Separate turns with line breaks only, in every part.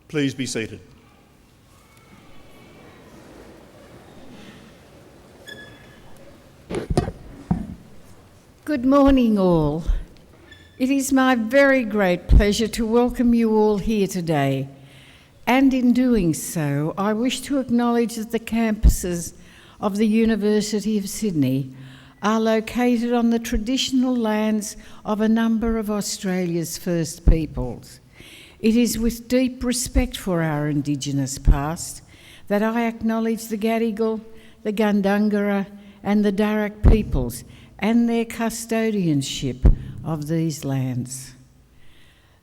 Please be seated.
Good morning, all. It is my very great pleasure to welcome you all here today. And in doing so, I wish to acknowledge that the campuses of the University of Sydney are located on the traditional lands of a number of Australia's First Peoples. It is with deep respect for our Indigenous past that I acknowledge the Gadigal, the Gundungurra and the Darug peoples and their custodianship of these lands.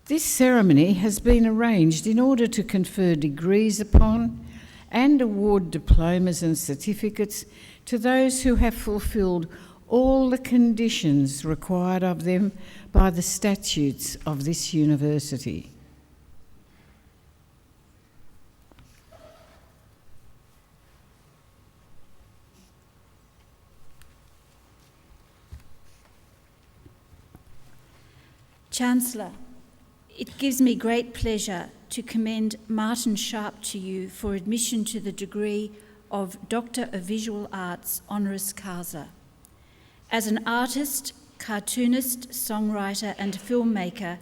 This ceremony has been arranged in order to confer degrees upon and award diplomas and certificates to those who have fulfilled all the conditions required of them by the statutes of this university.
Chancellor, it gives me great pleasure to commend Martin Sharp to you for admission to the degree of Doctor of Visual Arts honoris causa. As an artist, cartoonist, songwriter and filmmaker,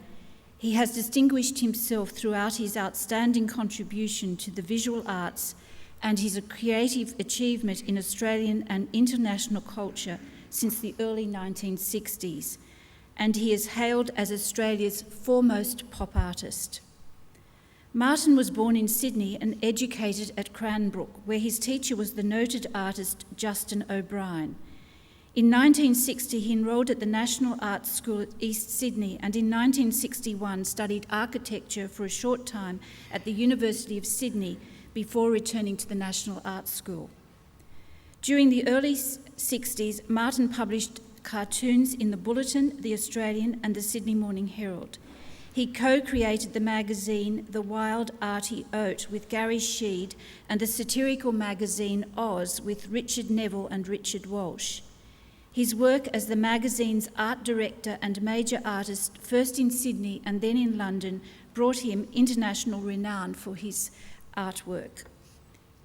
he has distinguished himself throughout his outstanding contribution to the visual arts and his creative achievement in Australian and international culture since the early 1960s, and he is hailed as Australia's foremost pop artist. Martin was born in Sydney and educated at Cranbrook, where his teacher was the noted artist Justin O'Brien. In 1960, he enrolled at the National Arts School at East Sydney and in 1961 studied architecture for a short time at the University of Sydney before returning to the National Arts School. During the early 60s, Martin published cartoons in the Bulletin, the Australian and the Sydney Morning Herald. He co-created the magazine The Wild Arty Oat with Gary Sheed and the satirical magazine Oz with Richard Neville and Richard Walsh. His work as the magazine's art director and major artist, first in Sydney and then in London, brought him international renown for his artwork.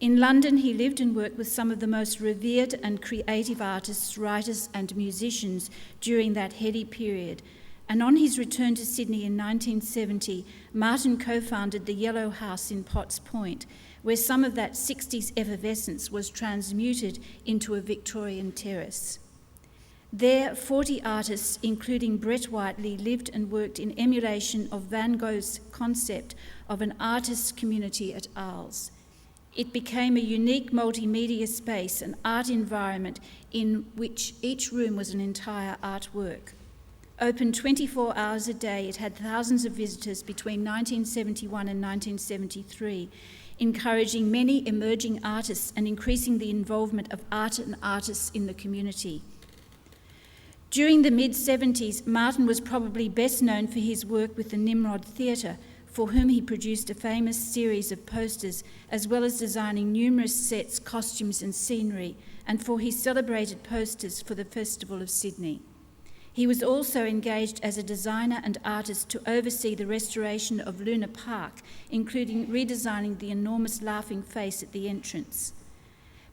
In London, he lived and worked with some of the most revered and creative artists, writers and musicians during that heady period. And on his return to Sydney in 1970, Martin co-founded the Yellow House in Potts Point, where some of that 60s effervescence was transmuted into a Victorian terrace. There, 40 artists, including Brett Whiteley, lived and worked in emulation of Van Gogh's concept of an artist's community at Arles. It became a unique multimedia space, an art environment in which each room was an entire artwork. Open 24 hours a day, it had thousands of visitors between 1971 and 1973, encouraging many emerging artists and increasing the involvement of art and artists in the community. During the mid-70s, Martin was probably best known for his work with the Nimrod Theatre, for whom he produced a famous series of posters, as well as designing numerous sets, costumes and scenery, and for his celebrated posters for the Festival of Sydney. He was also engaged as a designer and artist to oversee the restoration of Luna Park, including redesigning the enormous laughing face at the entrance.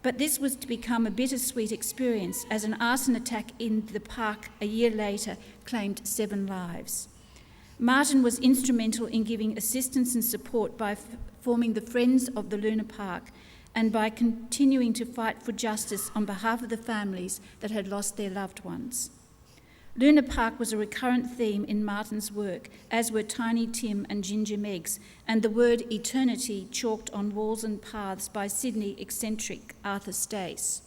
But this was to become a bittersweet experience as an arson attack in the park a year later claimed 7 lives. Martin was instrumental in giving assistance and support by forming the Friends of the Luna Park and by continuing to fight for justice on behalf of the families that had lost their loved ones. Luna Park was a recurrent theme in Martin's work, as were Tiny Tim and Ginger Meggs, and the word eternity chalked on walls and paths by Sydney eccentric Arthur Stace.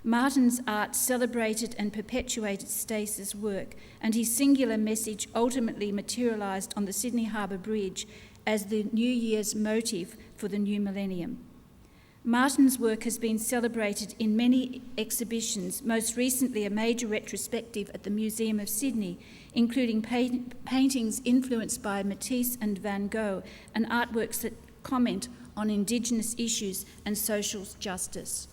Martin's art celebrated and perpetuated Stace's work, and his singular message ultimately materialised on the Sydney Harbour Bridge as the New Year's motif for the new millennium. Martin's work has been celebrated in many exhibitions, most recently a major retrospective at the Museum of Sydney, including paintings influenced by Matisse and Van Gogh, and artworks that comment on Indigenous issues and social justice.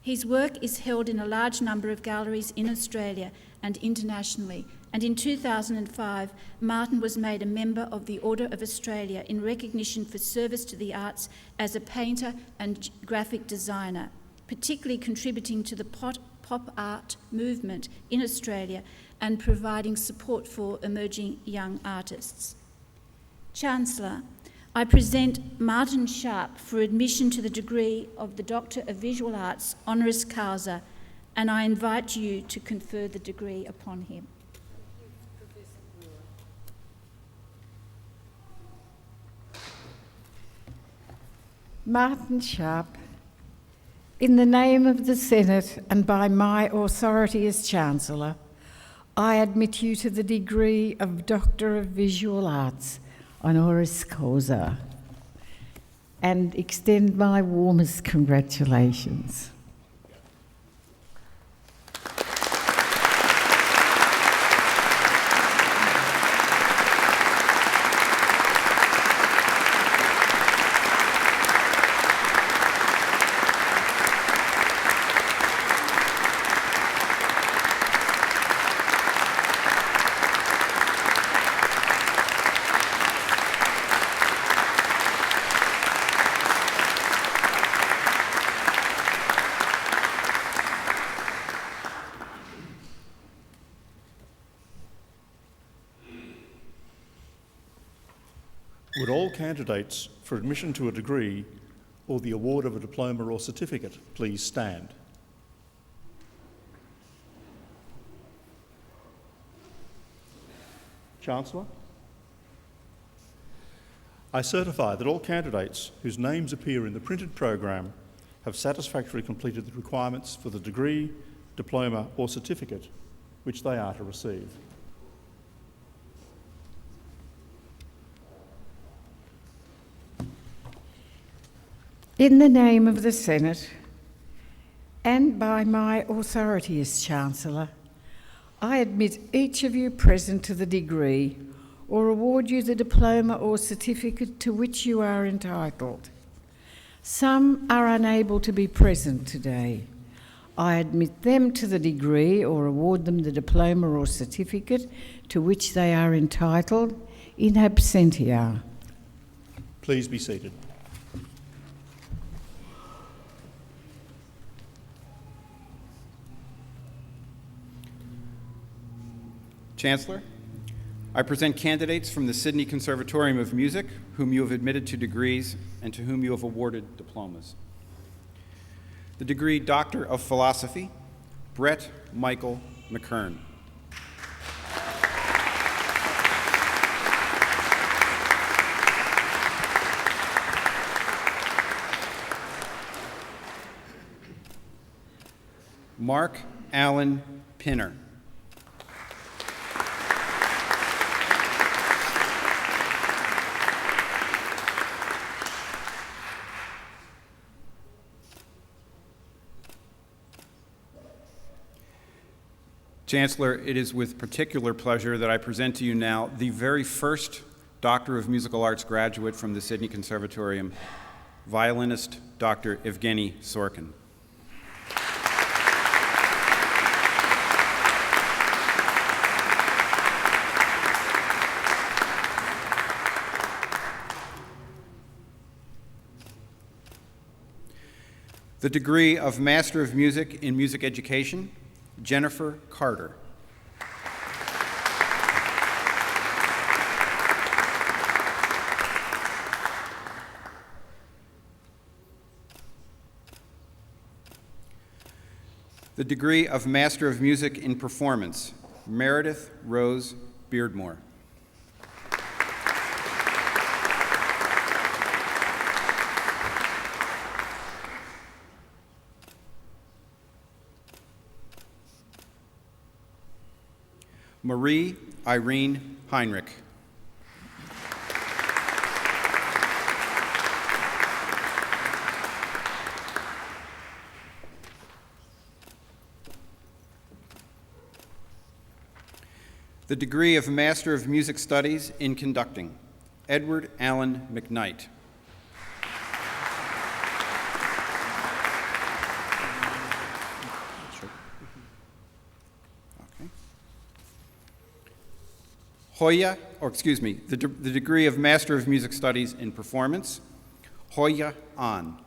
His work is held in a large number of galleries in Australia and internationally, and in 2005, Martin was made a member of the Order of Australia in recognition for service to the arts as a painter and graphic designer, particularly contributing to the pop art movement in Australia and providing support for emerging young artists. Chancellor, I present Martin Sharp for admission to the degree of the Doctor of Visual Arts honoris causa, and I invite you to confer the degree upon him.
Martin Sharp, in the name of the Senate and by my authority as Chancellor, I admit you to the degree of Doctor of Visual Arts honoris causa and extend my warmest congratulations.
Would all candidates for admission to a degree or the award of a diploma or certificate please stand? Chancellor, I certify that all candidates whose names appear in the printed program have satisfactorily completed the requirements for the degree, diploma or certificate which they are to receive.
In the name of the Senate and by my authority as Chancellor, I admit each of you present to the degree or award you the diploma or certificate to which you are entitled. Some are unable to be present today. I admit them to the degree or award them the diploma or certificate to which they are entitled in absentia.
Please be seated.
Chancellor, I present candidates from the Sydney Conservatorium of Music whom you have admitted to degrees and to whom you have awarded diplomas. The degree Doctor of Philosophy, Brett Michael McKern. Mark Allen Pinner. Chancellor, it is with particular pleasure that I present to you now the very first Doctor of Musical Arts graduate from the Sydney Conservatorium, violinist Dr. Evgeny Sorkin. The degree of Master of Music in Music Education, Jennifer Carter. The degree of Master of Music in Performance, Meredith Rose Beardmore. Marie Irene Heinrich. The degree of Master of Music Studies in Conducting, Edward Allen McKnight. the degree of Master of Music Studies in Performance, Hoya An.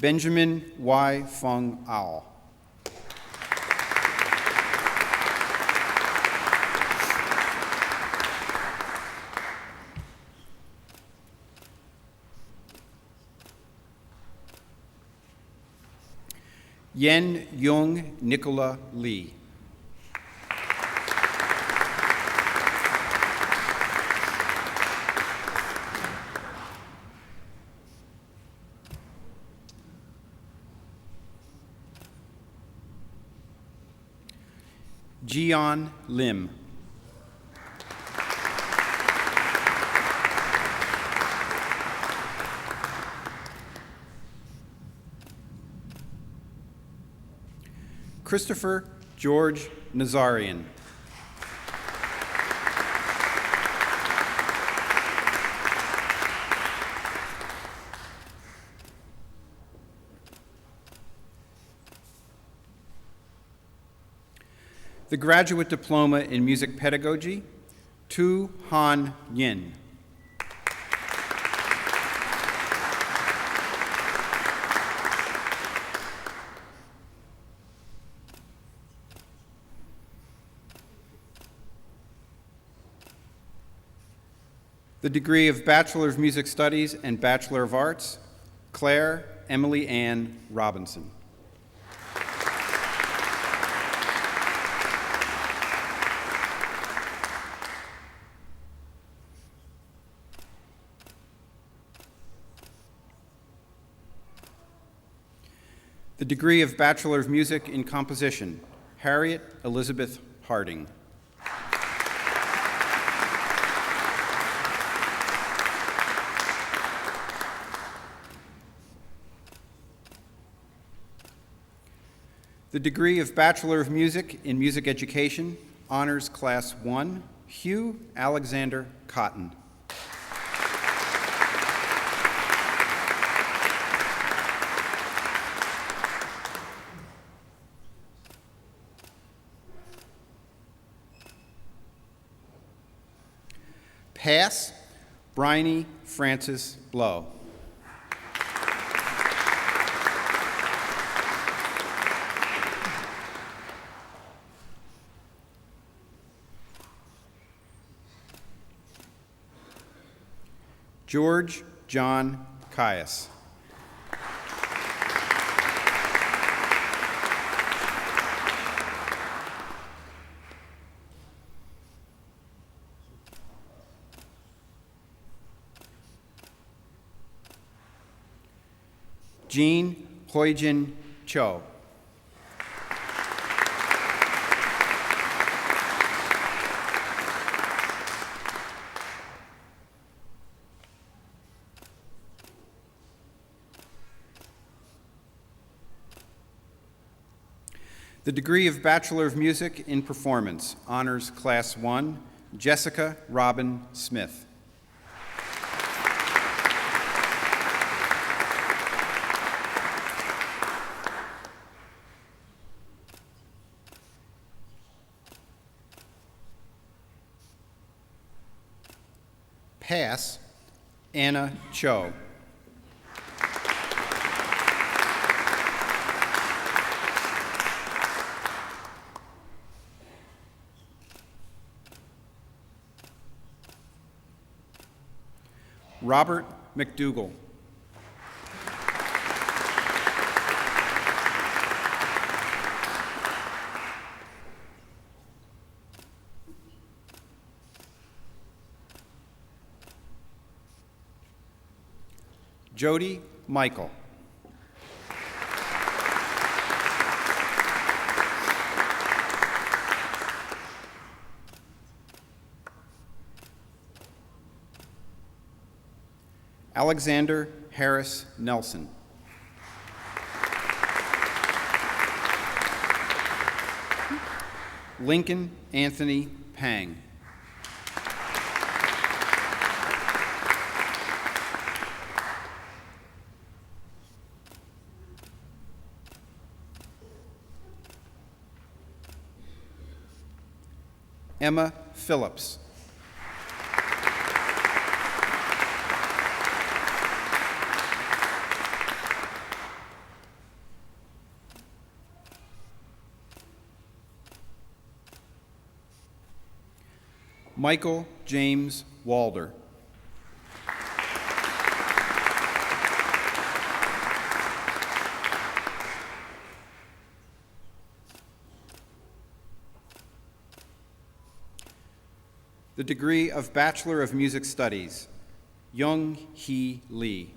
Benjamin Y. Fung Ao. Yen Yung Nicola Lee. Jian Lim. Christopher George Nazarian. The Graduate Diploma in Music Pedagogy, Tu Han Yin. The degree of Bachelor of Music Studies and Bachelor of Arts, Claire Emily Ann Robinson. The degree of Bachelor of Music in Composition, Harriet Elizabeth Harding. The degree of Bachelor of Music in Music Education, Honors Class 1, Hugh Alexander Cotton. Pass, Bryony Francis Blow. George John Caius. Jean Hoijin Cho. The degree of Bachelor of Music in Performance, Honors Class 1, Jessica Robin Smith. Pass, Anna Cho. Robert McDougall. Jody Michael. Alexander Harris Nelson. Lincoln Anthony Pang. Emma Phillips. Michael James Walder. The degree of Bachelor of Music Studies, Young Hee Lee.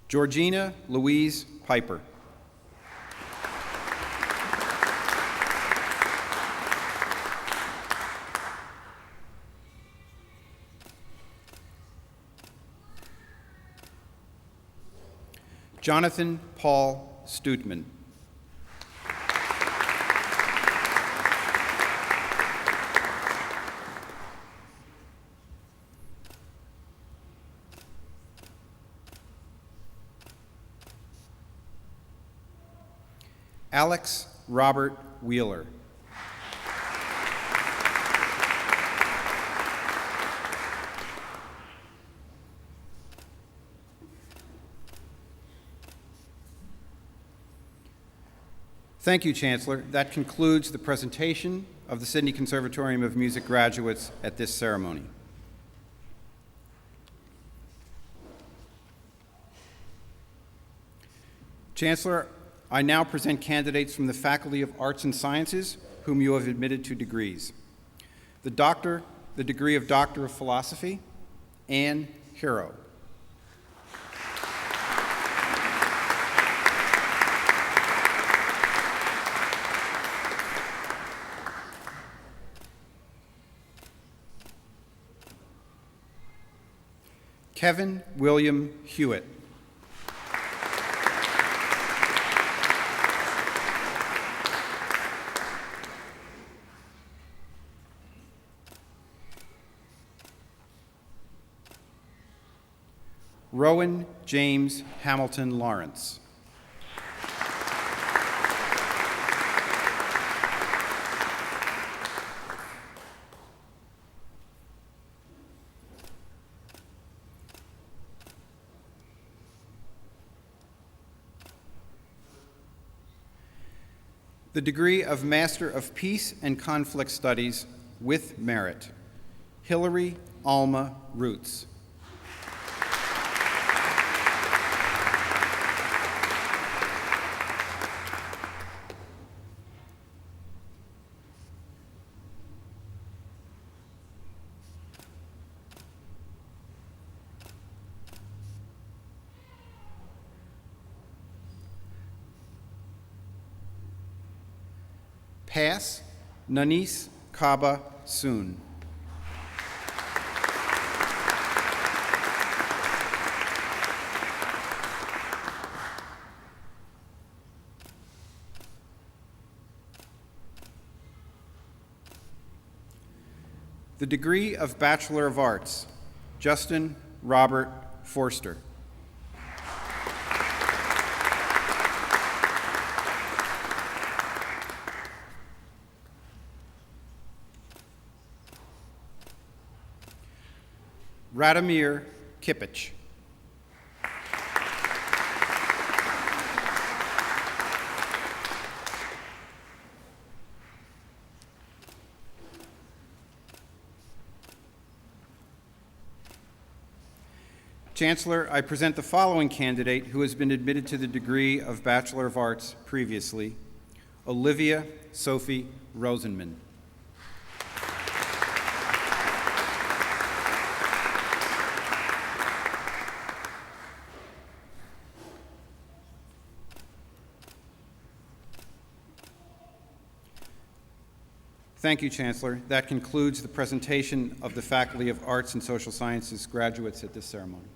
Georgina Louise Piper. Jonathan Paul Stutman. Alex Robert Wheeler. Thank you, Chancellor. That concludes the presentation of the Sydney Conservatorium of Music graduates at this ceremony. Chancellor, I now present candidates from the Faculty of Arts and Sciences whom you have admitted to degrees. The degree of Doctor of Philosophy, Anne Hero. Kevin William Hewitt. Rowan James Hamilton Lawrence. The degree of Master of Peace and Conflict Studies with merit, Hillary Alma Roots. Pass Nanis Kaba Soon. The degree of Bachelor of Arts, Justin Robert Forster. Radomir Kipich. Chancellor, I present the following candidate who has been admitted to the degree of Bachelor of Arts previously, Olivia Sophie Rosenman. Thank you, Chancellor. That concludes the presentation of the Faculty of Arts and Social Sciences graduates at this ceremony.